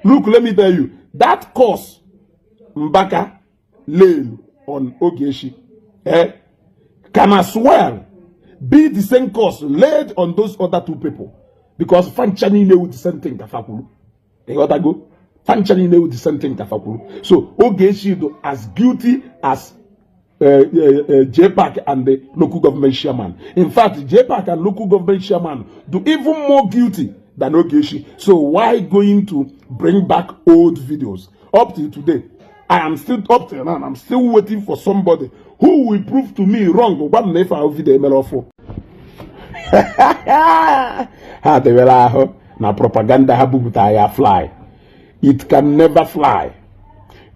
Look, let me tell you, that course Mbaka laid on Ogechi can as well be the same course laid on those other two people. Because Fanchani knew the same thing Kafakulu. They got to go. Fanchani knew the same thing Kafakulu. So Ogechi as guilty as Jpac and the local government chairman. In fact, Jpac and local government chairman do even more guilty than Ogechi. So why going to bring back old videos? Up till today, I am still up till now. I'm still waiting for somebody who will prove to me wrong. Na propaganda habubuta ya fly. It can never fly.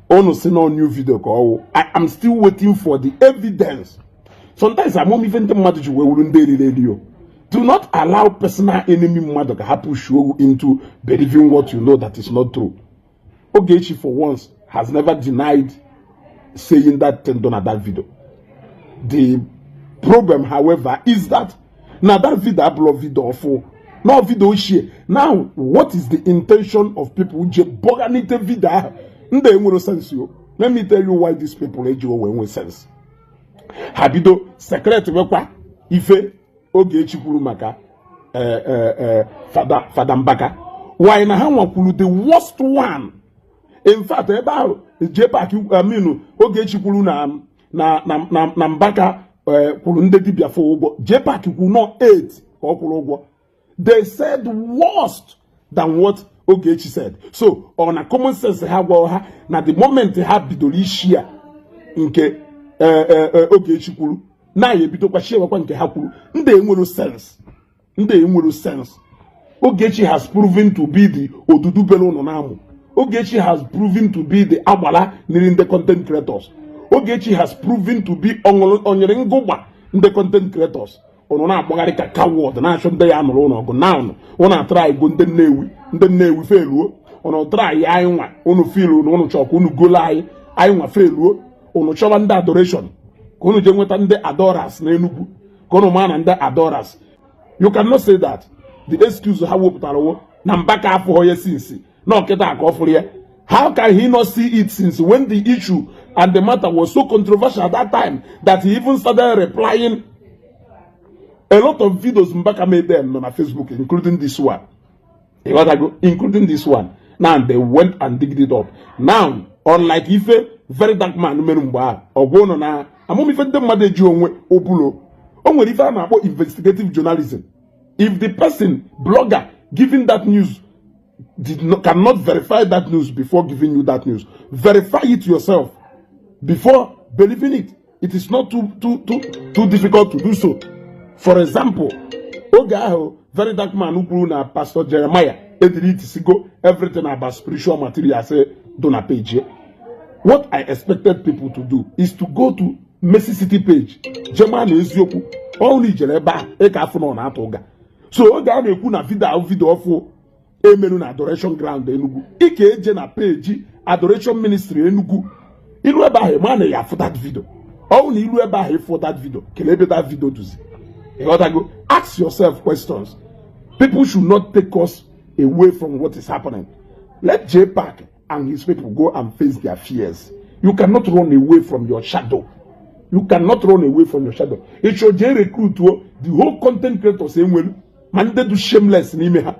Oh, see no new video call. I am still waiting for the evidence. Sometimes I won't even the matter to where daily radio. Do not allow personal enemy mother to happen show into believing what you know that is not true. Ogechi for once has never denied saying that thing done at that video. The problem, however, is that now that video upload video for no video share. Now, what is the intention of people who just boganite video? Let me tell you why these people when sense. Habido secret wekwa ife Ogechi kwuru maka Fada Mbaka. Why na ha kwuru the worst one? In fact, about Jpac Ogechi kwuru na Mbaka kwuru nde dibia for ugwo. Jpac kwuru no 8 ka kwuru ugwo. They said worse than what Ogechi said. So on a common sense na the moment they have bidoli share nke Ogechi kwuru na ye bidokwa share kwa nke ha kwuru nde enwero sense. Ogechi has proven to be the odudu belo no namu. Ogechi has proven to be the agbala in the content creators. Ogechi has proven to be onyeringogba in the content creators. Ono na agbagari ka coward na asho nde ya nuru no go now ono try go nde newi felu ono try ya nwa ono feel ono chok ono go lie nwa felu ono choba nde adoration kono je nweta nde adorers na Enugu kono ma na nde adorers. You cannot say that. The excuse how woputaro na Mbaka afọ hoye since no keta akofure. How can he not see it since when the issue and the matter was so controversial at that time that he even started replying a lot of videos Mbaka made them on Facebook, including this one. Including this one. Now they went and digged it up. Now, unlike Ife, very dark man, or one on I'm only for them mother obulo. Only if I'm about investigative journalism. If the person, blogger, giving that news cannot verify that news before giving you that news, verify it yourself before believing it. It is not too difficult to do so. For example, Ogaho, very dark man who grew na Pastor Jeremiah, everything about spiritual material say donor page. What I expected people to do is to go to Mercy City page. German is yoku only Jereba ekafuno na atoga. So Oga na video for emenu na adoration ground Enugu. Ike eje na page adoration ministry Enugu. Ilu eba he man ya for that video. Only ilu eba he for that video. Kelebe that video to see. You gotta go ask yourself questions. People should not take us away from what is happening. Let Jpac and his people go and face their fears. You cannot run away from your shadow. You cannot run away from your shadow. It should recruit the whole content creators same way. Man, they do shameless in imeha.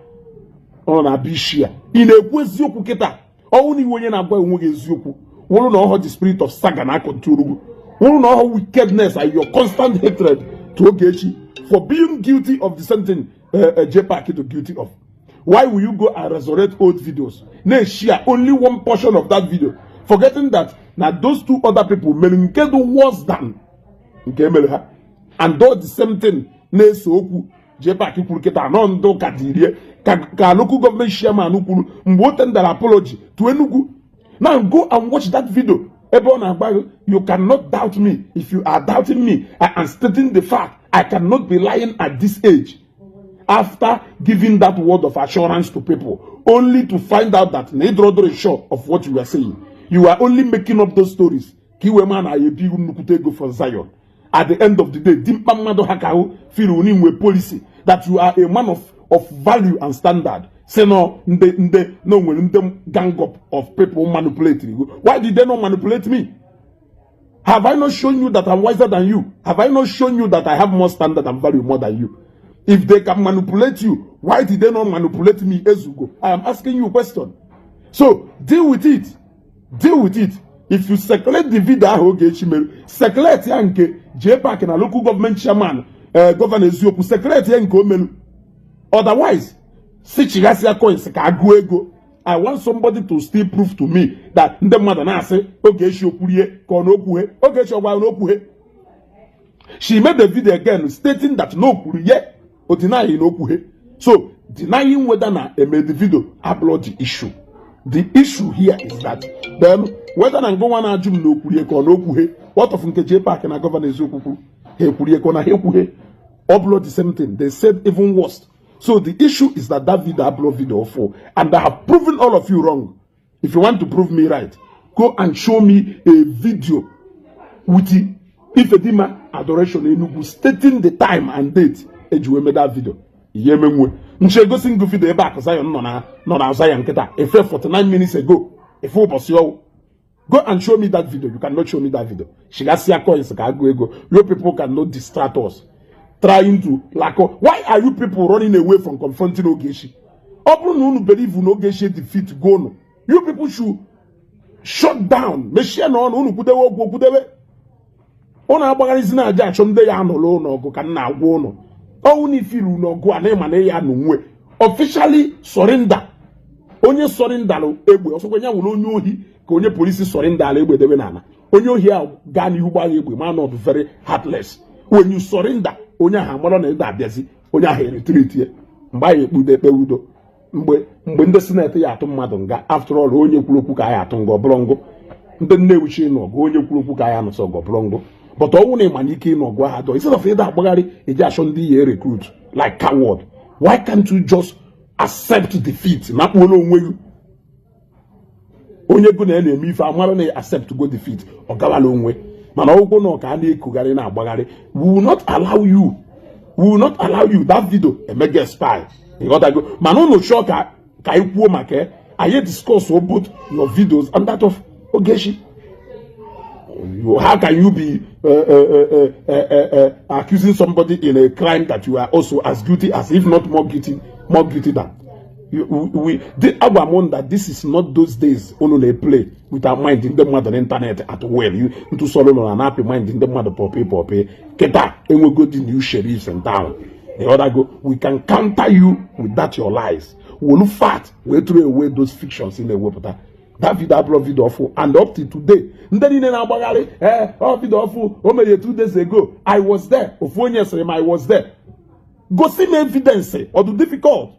On a bishia. In a kweziyoku keta. Only when you are going to Ziyoku. We don't know how the spirit of saga na control. We don't know how wickedness and your constant hatred to Ogechi for being guilty of the same thing Jpac is guilty of. Why will you go and resurrect old videos? Nay, share only one portion of that video, forgetting that now those two other people may get worse than and do the same thing. Nay, so Jpac ikuketa no ndo kadirie ka local government chairman ukuru mboten that apology to Enugu. Now go and watch that video. You cannot doubt me. If you are doubting me, I am stating the fact. I cannot be lying at this age. After giving that word of assurance to people, only to find out that Nedrodo is sure of what you are saying. You are only making up those stories. Go for Zion. At the end of the day, policy that you are a man of value and standard. say no when gang up of people manipulate you. Why did they not manipulate me? Have I not shown you that I'm wiser than you? Have I not shown you that I have more standard and value more than you? If they can manipulate you, why did they not manipulate me as you go? I am asking you a question. So deal with it. Deal with it. If you circulate the video, circulate yanke Jpac and a local government chairman, Governor Eziopu, circulate yanke. Otherwise, I want somebody to still prove to me that the mother na say she made the video again stating that no kuriye or denying no kuhe. So denying whether na made the video upload the issue. The issue here is that then whether na go wana ajum no kuriye ko no kuhe, what of nke Jpac and a Governor Eziopu he kuriye ko na he kuhe upload the same thing. They said even worse. So the issue is that video upload video for, and I have proven all of you wrong. If you want to prove me right, go and show me a video with the Ifedima adoration Enugu stating the time and date. Ejuwe made that video. Yemengwe. Nche go sing video back because I am not Zion Keta. If 49 minutes ago, if go and show me that video. You cannot show me that video. Your people cannot distract us. Trying to why are you people running away from confronting Ogechi? Open believe in Ogechi defeat go no. You people should shut down. Machine on unu kudewe go kudewe. Ona agbagarizi na aja achomde ya no lo no go kan na agwo no. Owuni filu no go anema na ya no nwe. Officially surrender. Onye surrender lo egbe osokwenya wo onye ohi ka onye police surrender la egbe dewe nana. Onye ohi a ga ni ugba egbe man not very heartless. When you surrender onye ha mara na ida abiazi onye ha retreat ye mgbe ya ekpude ekpe udo mgbe ndị senate ya atụ mmadụ nga after all onye kwuru okwu ka ya atụ ngo brongo ndị nnewichi no go onye kwuru okwu ka ya no so go brongo but owu na imani ike no go ha do instead of ida agbagari eji asho ndị ye recruit like coward. Why can't you just accept defeat na kpolo onwe you onye go na eme ife amara na accept go defeat o gawala onwe. Mana ogwo no ka na ekugari na agbagari. We will not allow you. We will not allow you that video a mega spy. You got to go. Mano no sure ka ikwuo make. I discuss both your videos and that of Ogechi. How can you be accusing somebody in a crime that you are also as guilty as, if not more guilty than? That this is not those days only play with our mind in the modern internet at well. You into solo and happy mind in the mother poppy. Keta and we go to new sheriffs and town. The other go, we can counter you with that your lies. We look fat, we throw away those fictions in the water. That video awful, and up to today. Video awful, only 2 days ago. I was there. I was there. Go see me evidence or do difficult.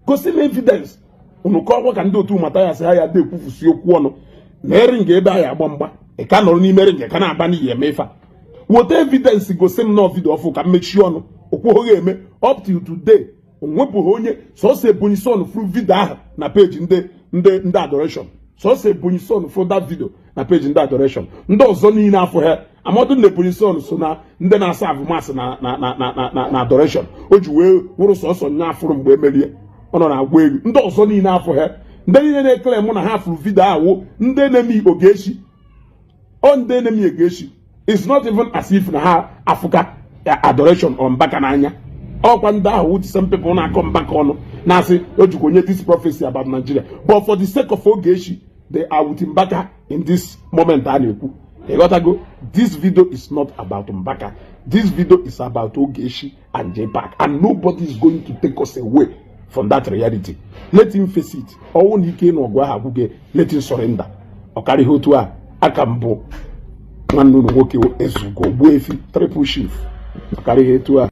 Go see me evidence. Unuko can do two Matthias higher de Kufusi Okuano. Nering Geba Bomba. A can only marry a canabani mefa. What evidence go same no video of can make sure no. Up till today. Unwepuhonye so say Bunison through vida na page in the adoration. So say Bunison for that video na page in that adoration. Ndo zoni na for her. I'm not doing the Bunison so na then I serve mass na adoration. Ojuwe wuru so nya from Bemelie. Ono na agwa elu ndị ọzọ niile afọ ha ndị niile na-ekele mụ na ha furu video awo ndị enemy Ogechi ndị enemy Ogechi. It's not even as if na ha Africa adoration on Mbaka n'anya ọkwa ndị ahụ with some people na-akọ Mbaka ọnụ na-asị ojukonye this prophecy about Nigeria, but for the sake of Ogechi they are with Mbaka in this moment. They gotta go. This video is not about Mbaka. This video is about Ogech and Jpac, and nobody is going to take us away from that reality. Let him face it. Let him surrender. Okari hotua akambo. Manu no woke ezugo. Buefi triple shift. Okari hotua.